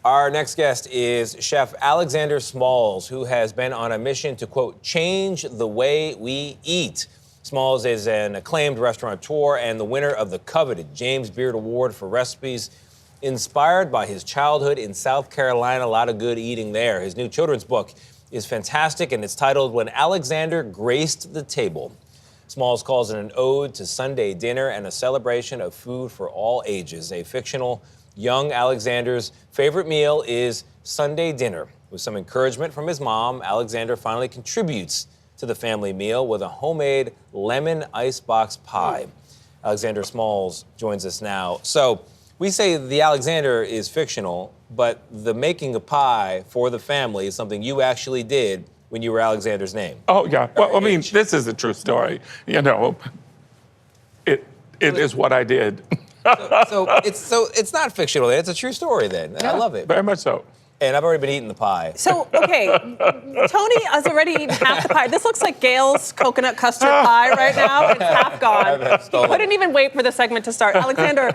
Our next guest is Chef Alexander Smalls, who has been on a mission to, quote, change the way we eat. Smalls is an acclaimed restaurateur and the winner of the coveted James Beard Award for recipes inspired by his childhood in South Carolina. A lot of good eating there. His new children's book is fantastic, and it's titled When Alexander Graced the Table. Smalls calls it an ode to Sunday dinner and a celebration of food for all ages. A fictional young Alexander's favorite meal is Sunday dinner. With some encouragement from his mom, Alexander finally contributes to the family meal with a homemade lemon icebox pie. Alexander Smalls joins us now. So we say the Alexander is fictional, but the making a pie for the family is something you actually did when you were Alexander's name. Oh, yeah. Well, I mean, this is a true story. You know, it is what I did. So it's not fictional. It's a true story then. Yeah, I love it. Very much so. And I've already been eating the pie. So, okay, Tony has already eaten half the pie. This looks like Gayle's coconut custard pie right now. It's half gone. He couldn't even wait for the segment to start. Alexander,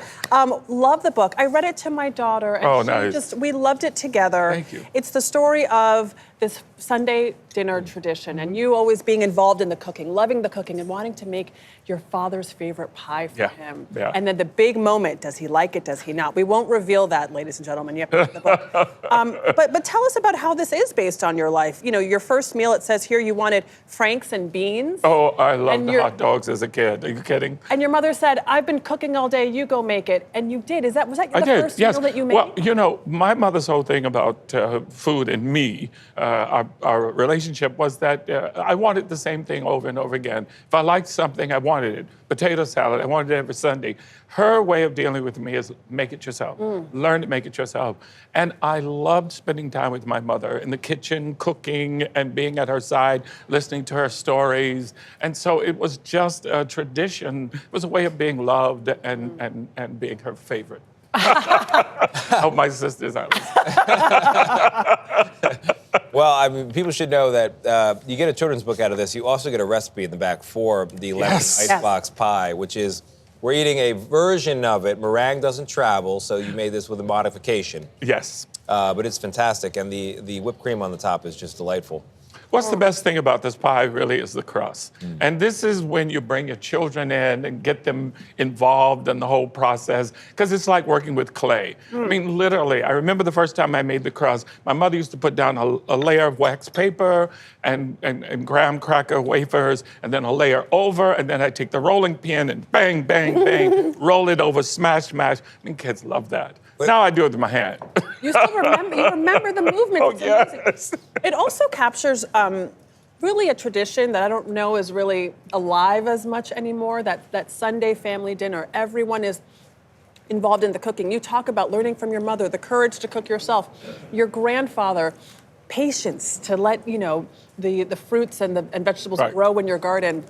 love the book. I read it to my daughter, and nice. We loved it together. Thank you. It's the story of this Sunday dinner tradition, and you always being involved in the cooking, loving the cooking, and wanting to make your father's favorite pie for him. Yeah. And then the big moment, does he like it, does he not? We won't reveal that, ladies and gentlemen. You have to read the book. But tell us about how this is based on your life. You know, your first meal, it says here you wanted Franks and beans. Oh, I loved the hot dogs as a kid. Are you kidding? And your mother said, I've been cooking all day, you go make it. And you did. Was that the first meal that you made? Well, you know, my mother's whole thing about food and me, our relationship was that I wanted the same thing over and over again. If I liked something, I wanted it. Potato salad, I wanted it every Sunday. Her way of dealing with me is make it yourself. Learn to make it yourself. And I loved spending time with my mother in the kitchen, cooking and being at her side, listening to her stories. And so it was just a tradition. It was a way of being loved and being her favorite. I hope my sisters are listening. Well, I mean, people should know that you get a children's book out of this. You also get a recipe in the back for the lemon icebox pie, which is, we're eating a version of it. Meringue doesn't travel, so you made this with a modification. Yes. But it's fantastic, and the whipped cream on the top is just delightful. What's the best thing about this pie really is the crust. And this is when you bring your children in and get them involved in the whole process, because it's like working with clay. I mean, literally, I remember the first time I made the crust, my mother used to put down a layer of wax paper and graham cracker wafers, and then a layer over, and then I take the rolling pin and bang, bang, bang, roll it over, smash, smash. I mean, kids love that. Now I do it with my hand. You still remember the movement. Oh, it's yes. It also captures really a tradition that I don't know is really alive as much anymore, that Sunday family dinner. Everyone is involved in the cooking. You talk about learning from your mother, the courage to cook yourself. Your grandfather, patience to let, the fruits and vegetables grow in your garden.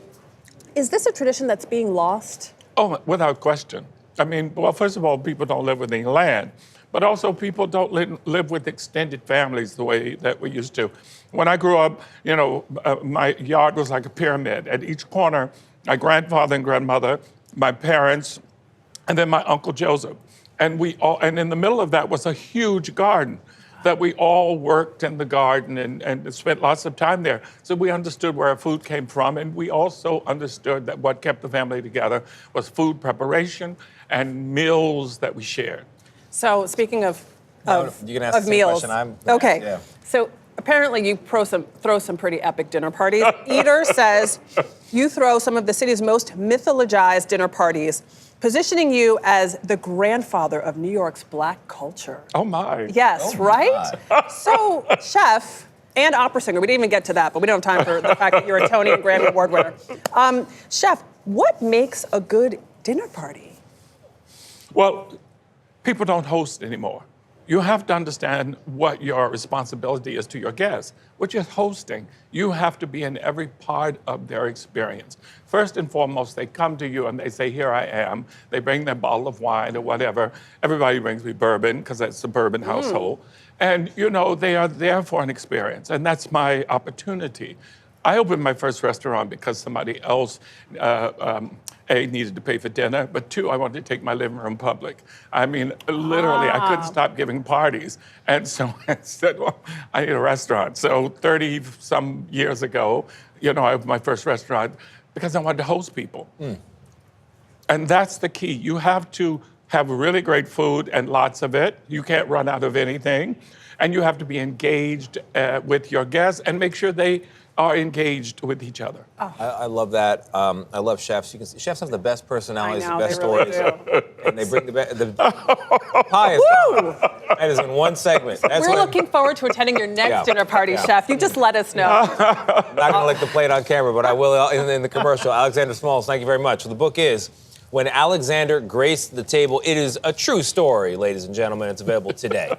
Is this a tradition that's being lost? Oh, without question. I mean, well, first of all, people don't live with any land, but also people don't live with extended families the way that we used to. When I grew up, my yard was like a pyramid. At each corner, my grandfather and grandmother, my parents, and then my Uncle Joseph. And in the middle of that was a huge garden that we all worked in the garden and spent lots of time there. So we understood where our food came from, and we also understood that what kept the family together was food preparation and meals that we shared. So speaking of you can ask the meals, question. Okay. So apparently you throw some pretty epic dinner parties. Eater says you throw some of the city's most mythologized dinner parties, positioning you as the grandfather of New York's Black culture. Oh my. Yes, right? So, chef and opera singer, we didn't even get to that, but we don't have time for the fact that you're a Tony and Grammy Award winner. Chef, what makes a good dinner party? Well, people don't host anymore. You have to understand what your responsibility is to your guests. What you're hosting, you have to be in every part of their experience. First and foremost, they come to you and they say, here I am. They bring their bottle of wine or whatever. Everybody brings me bourbon, because that's a bourbon household. And, they are there for an experience, and that's my opportunity. I opened my first restaurant because somebody else A, needed to pay for dinner, but 2, I wanted to take my living room public. I mean, literally, I couldn't stop giving parties. And so I said, well, I need a restaurant. So 30-some years ago, I opened my first restaurant because I wanted to host people. And that's the key. You have to have really great food and lots of it. You can't run out of anything. And you have to be engaged with your guests and make sure they are engaged with each other. I love that. I love chefs. You can see, chefs have the best personalities, I know, the best they really stories, do. and they bring the pie is gone. That is in one segment. That's We're looking forward to attending your next dinner party, Chef. You just let us know. I'm not going to lick the plate on camera, but I will in the commercial. Alexander Smalls, thank you very much. So the book is When Alexander Graced the Table. It is a true story, ladies and gentlemen. It's available today.